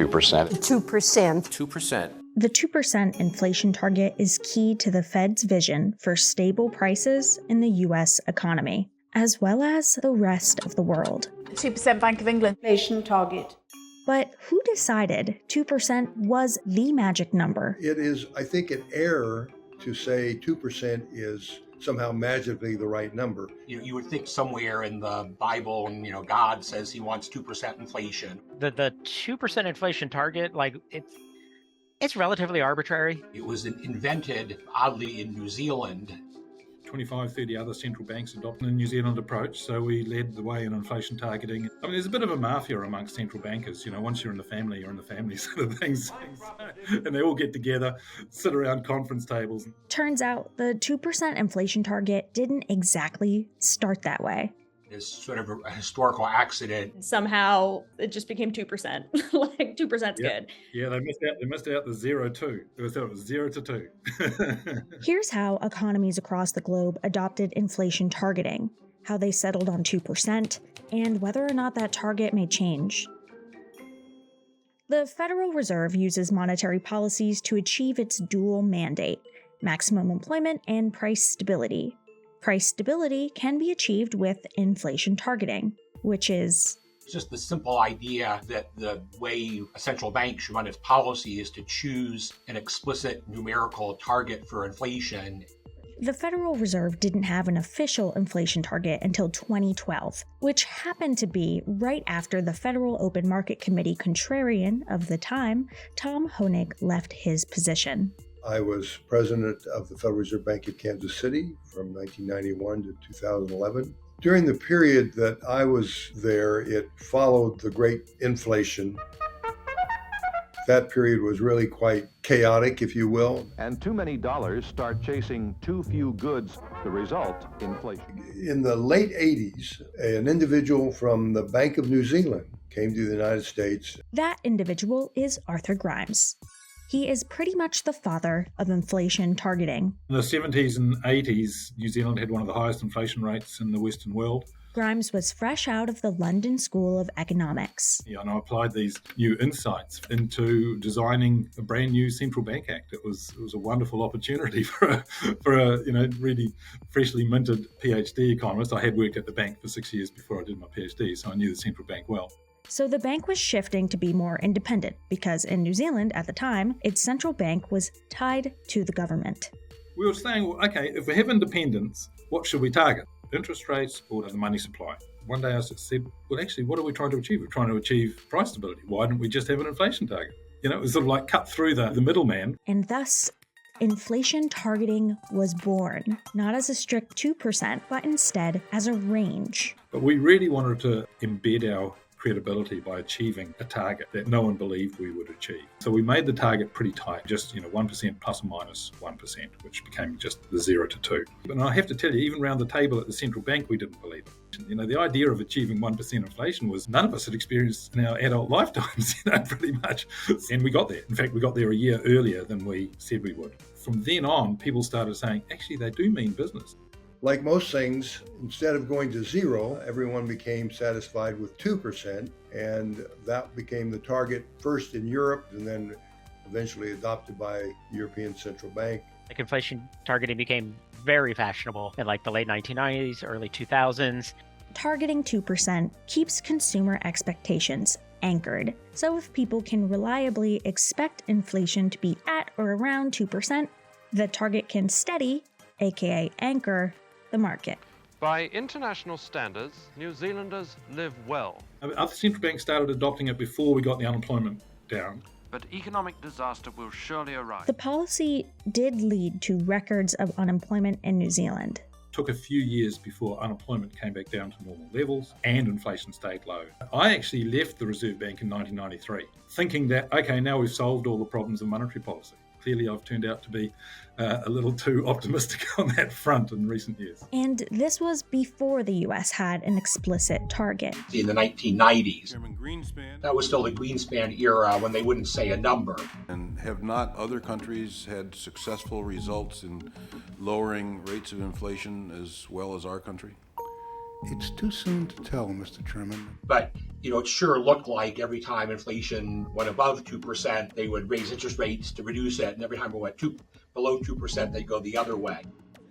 2%. 2%. 2%. The 2% inflation target is key to the Fed's vision for stable prices in the U.S. economy, as well as the rest of the world. 2% Bank of England Inflation target. But who decided 2% was the magic number? It is, I think, an error to say 2% is somehow magically the right number. You would think somewhere in the Bible, and God says he wants 2% inflation. The 2% inflation target, it's relatively arbitrary. It was invented, oddly, in New Zealand. 25, 30 other central banks adopted the New Zealand approach, so we led the way in inflation targeting. I mean, there's a bit of a mafia amongst central bankers. Once you're in the family, you're in the family sort of things. And they all get together, sit around conference tables. Turns out the 2% inflation target didn't exactly start that way. It's sort of a historical accident. Somehow it just became 2%. 2%'s good. Yeah, they missed out the 0 2. It was 0 to 2. Here's how economies across the globe adopted inflation targeting, how they settled on 2%, and whether or not that target may change. The Federal Reserve uses monetary policies to achieve its dual mandate: maximum employment and price stability. Price stability can be achieved with inflation targeting, which is just the simple idea that the way a central bank should run its policy is to choose an explicit numerical target for inflation. The Federal Reserve didn't have an official inflation target until 2012, which happened to be right after the Federal Open Market Committee contrarian of the time, Tom Honig, left his position. I was president of the Federal Reserve Bank of Kansas City from 1991 to 2011. During the period that I was there, it followed the great inflation. That period was really quite chaotic, if you will. And too many dollars start chasing too few goods. The result, inflation. In the late 80s, an individual from the Bank of New Zealand came to the United States. That individual is Arthur Grimes. He is pretty much the father of inflation targeting. In the 70s and 80s, New Zealand had one of the highest inflation rates in the Western world. Grimes was fresh out of the London School of Economics. Yeah, and I applied these new insights into designing a brand new central bank act. It was a wonderful opportunity for a really freshly minted PhD economist. I had worked at the bank for 6 years before I did my PhD, so I knew the central bank well. So the bank was shifting to be more independent because in New Zealand at the time, its central bank was tied to the government. We were saying, well, okay, if we have independence, what should we target? Interest rates or the money supply? One day I said, well, actually, what are we trying to achieve? We're trying to achieve price stability. Why don't we just have an inflation target? It was sort of like cut through the middleman. And thus, inflation targeting was born, not as a strict 2%, but instead as a range. But we really wanted to embed our credibility by achieving a target that no one believed we would achieve. So we made the target pretty tight, just 1% plus or minus 1%, which became just the 0 to 2. And I have to tell you, even around the table at the central bank, we didn't believe it. The idea of achieving 1% inflation was none of us had experienced in our adult lifetimes, pretty much. And we got there. In fact, we got there a year earlier than we said we would. From then on, people started saying, actually, they do mean business. Like most things, instead of going to 0, everyone became satisfied with 2%, and that became the target first in Europe and then eventually adopted by the European Central Bank. Inflation targeting became very fashionable in the late 1990s, early 2000s. Targeting 2% keeps consumer expectations anchored. So if people can reliably expect inflation to be at or around 2%, the target can steady, aka anchor, the market. By international standards, New Zealanders live well. Other central banks started adopting it before we got the unemployment down. But economic disaster will surely arrive. The policy did lead to records of unemployment in New Zealand. It took a few years before unemployment came back down to normal levels and inflation stayed low. I actually left the Reserve Bank in 1993, thinking that, okay, now we've solved all the problems of monetary policy. Clearly, I've turned out to be a little too optimistic on that front in recent years. And this was before the U.S. had an explicit target. In the 1990s, that was still the Greenspan era when they wouldn't say a number. And have not other countries had successful results in lowering rates of inflation as well as our country? It's too soon to tell, Mr. Chairman. But, it sure looked like every time inflation went above 2%, they would raise interest rates to reduce it. And every time it went below 2%, they'd go the other way.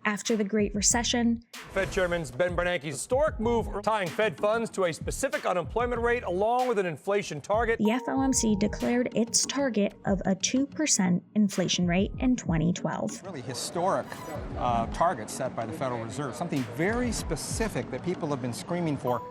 After the Great Recession, Fed Chairman Ben Bernanke's historic move tying Fed funds to a specific unemployment rate along with an inflation target. The FOMC declared its target of a 2% inflation rate in 2012. Really historic target set by the Federal Reserve, something very specific that people have been screaming for.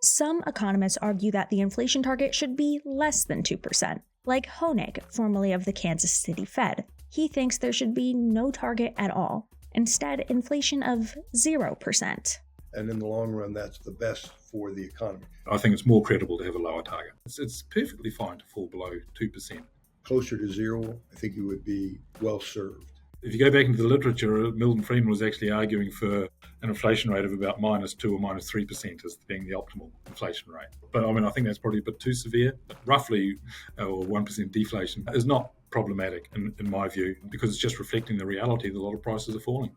Some economists argue that the inflation target should be less than 2%, like Honig, formerly of the Kansas City Fed. He thinks there should be no target at all. Instead, inflation of 0%. And in the long run, that's the best for the economy. I think it's more credible to have a lower target. It's perfectly fine to fall below 2%. Closer to zero, I think you would be well served. If you go back into the literature, Milton Friedman was actually arguing for an inflation rate of about -2 or -3% as being the optimal inflation rate. But I think that's probably a bit too severe. But roughly, or 1% deflation is not problematic in my view, because it's just reflecting the reality that a lot of prices are falling.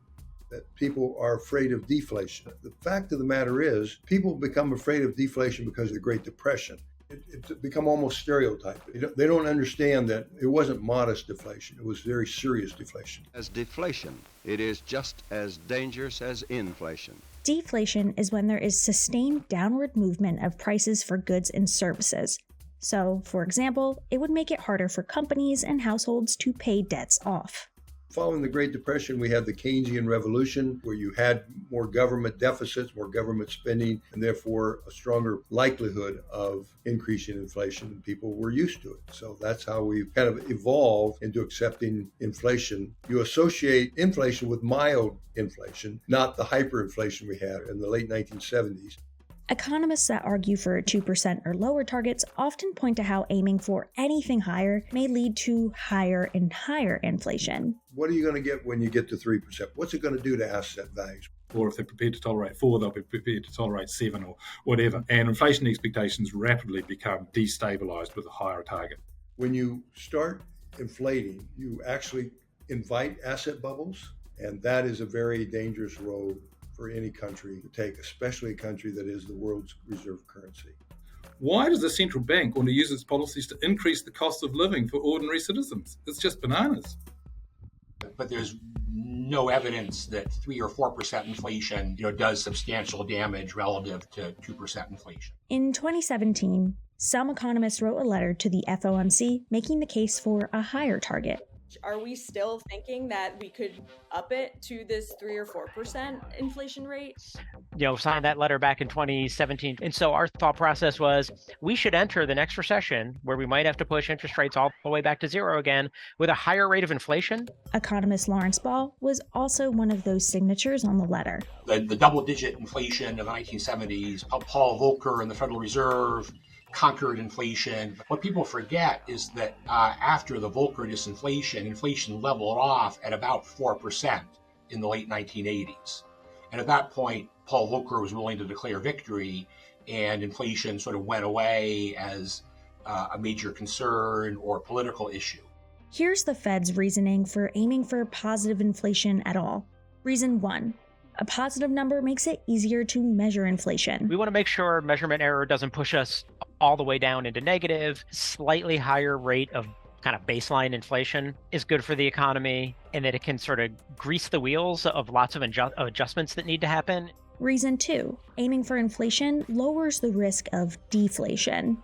That people are afraid of deflation. The fact of the matter is, people become afraid of deflation because of the Great Depression. It's become almost stereotyped. They don't understand that it wasn't modest deflation. It was very serious deflation. As deflation, it is just as dangerous as inflation. Deflation is when there is sustained downward movement of prices for goods and services. So, for example, it would make it harder for companies and households to pay debts off. Following the Great Depression, we had the Keynesian Revolution, where you had more government deficits, more government spending, and therefore a stronger likelihood of increasing inflation, and people were used to it. So that's how we've kind of evolved into accepting inflation. You associate inflation with mild inflation, not the hyperinflation we had in the late 1970s. Economists that argue for 2% or lower targets often point to how aiming for anything higher may lead to higher and higher inflation. What are you going to get when you get to 3%? What's it going to do to asset values? Or if they're prepared to tolerate 4, they'll be prepared to tolerate 7 or whatever. And inflation expectations rapidly become destabilized with a higher target. When you start inflating, you actually invite asset bubbles, and that is a very dangerous road for any country to take, especially a country that is the world's reserve currency. Why does the central bank want to use its policies to increase the cost of living for ordinary citizens? It's just bananas. But there's no evidence that 3 or 4% inflation, does substantial damage relative to 2% inflation. In 2017, some economists wrote a letter to the FOMC making the case for a higher target. Are we still thinking that we could up it to this 3 or 4% inflation rate? Signed that letter back in 2017. And so our thought process was we should enter the next recession where we might have to push interest rates all the way back to zero again with a higher rate of inflation. Economist Lawrence Ball was also one of those signatures on the letter. The double-digit inflation of the 1970s, Paul Volcker and the Federal Reserve conquered inflation. What people forget is that after the Volcker disinflation, inflation leveled off at about 4% in the late 1980s. And at that point, Paul Volcker was willing to declare victory, and inflation sort of went away as a major concern or political issue. Here's the Fed's reasoning for aiming for positive inflation at all. Reason 1. A positive number makes it easier to measure inflation. We want to make sure measurement error doesn't push us all the way down into negative. Slightly higher rate of kind of baseline inflation is good for the economy, and that it can sort of grease the wheels of lots of adjustments that need to happen. Reason 2. Aiming for inflation lowers the risk of deflation.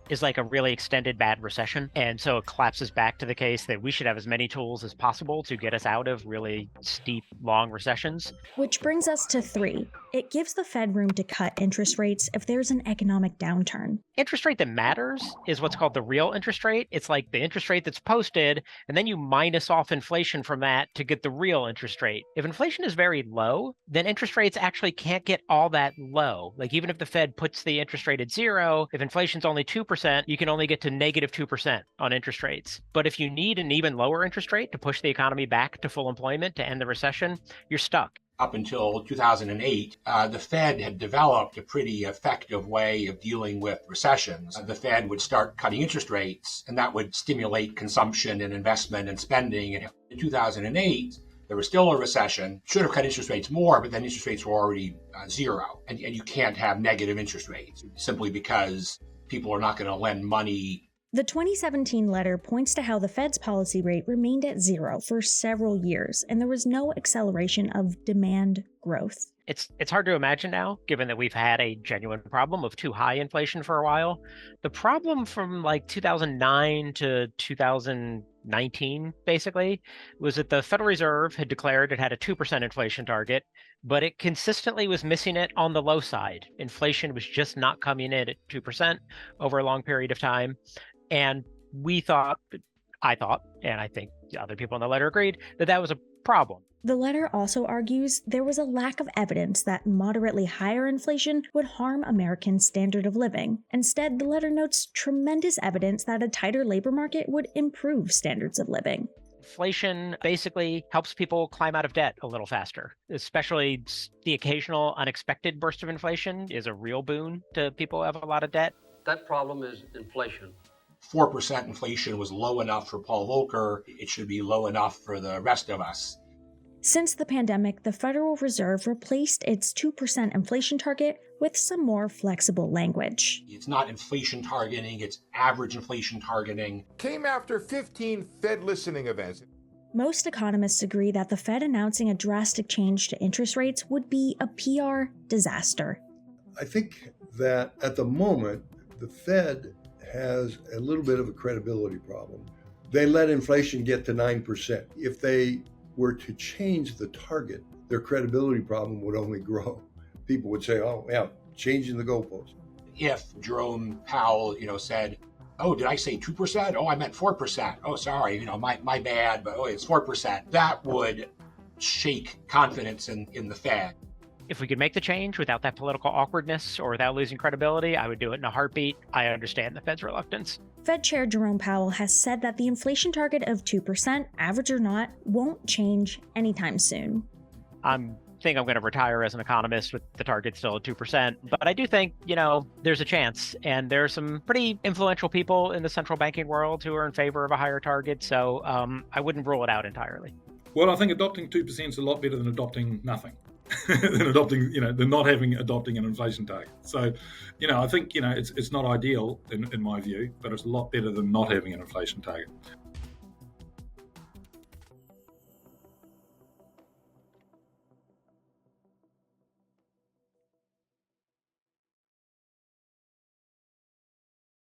Is like a really extended bad recession. And so it collapses back to the case that we should have as many tools as possible to get us out of really steep, long recessions. Which brings us to 3. It gives the Fed room to cut interest rates if there's an economic downturn. Interest rate that matters is what's called the real interest rate. It's like the interest rate that's posted, and then you minus off inflation from that to get the real interest rate. If inflation is very low, then interest rates actually can't get all that low. Like even if the Fed puts the interest rate at 0, if inflation's only 2%, you can only get to negative 2% on interest rates. But if you need an even lower interest rate to push the economy back to full employment to end the recession, you're stuck. Up until 2008, the Fed had developed a pretty effective way of dealing with recessions. The Fed would start cutting interest rates, and that would stimulate consumption and investment and spending. And in 2008, There was still a recession, should have cut interest rates more, but then interest rates were already zero. And you can't have negative interest rates simply because people are not going to lend money. The 2017 letter points to how the Fed's policy rate remained at zero for several years, and there was no acceleration of demand growth. It's hard to imagine now, given that we've had a genuine problem of too high inflation for a while. The problem from like 2009 to 2019, basically, was that the Federal Reserve had declared it had a 2% inflation target, but it consistently was missing it on the low side. Inflation was just not coming in at 2% over a long period of time. And I thought, and I think other people in the letter agreed, that that was a problem. The letter also argues there was a lack of evidence that moderately higher inflation would harm Americans' standard of living. Instead, the letter notes tremendous evidence that a tighter labor market would improve standards of living. Inflation basically helps people climb out of debt a little faster, especially the occasional unexpected burst of inflation is a real boon to people who have a lot of debt. That problem is inflation. 4% inflation was low enough for Paul Volcker. It should be low enough for the rest of us. Since the pandemic, the Federal Reserve replaced its 2% inflation target with some more flexible language. It's not inflation targeting, it's average inflation targeting. Came after 15 Fed listening events. Most economists agree that the Fed announcing a drastic change to interest rates would be a PR disaster. I think that at the moment, the Fed has a little bit of a credibility problem. They let inflation get to 9%. If they were to change the target, their credibility problem would only grow. People would say, oh, yeah, changing the goalpost. If Jerome Powell, said, oh, did I say 2%? Oh, I meant 4%. Oh, sorry, my bad, but it's 4%. That would shake confidence in the Fed. If we could make the change without that political awkwardness or without losing credibility, I would do it in a heartbeat. I understand the Fed's reluctance. Fed Chair Jerome Powell has said that the inflation target of 2%, average or not, won't change anytime soon. I think I'm going to retire as an economist with the target still at 2%. But I do think, there's a chance. And there are some pretty influential people in the central banking world who are in favor of a higher target. So I wouldn't rule it out entirely. Well, I think adopting 2% is a lot better than adopting nothing. than not adopting an inflation target. So, I think, it's not ideal in my view, but it's a lot better than not having an inflation target.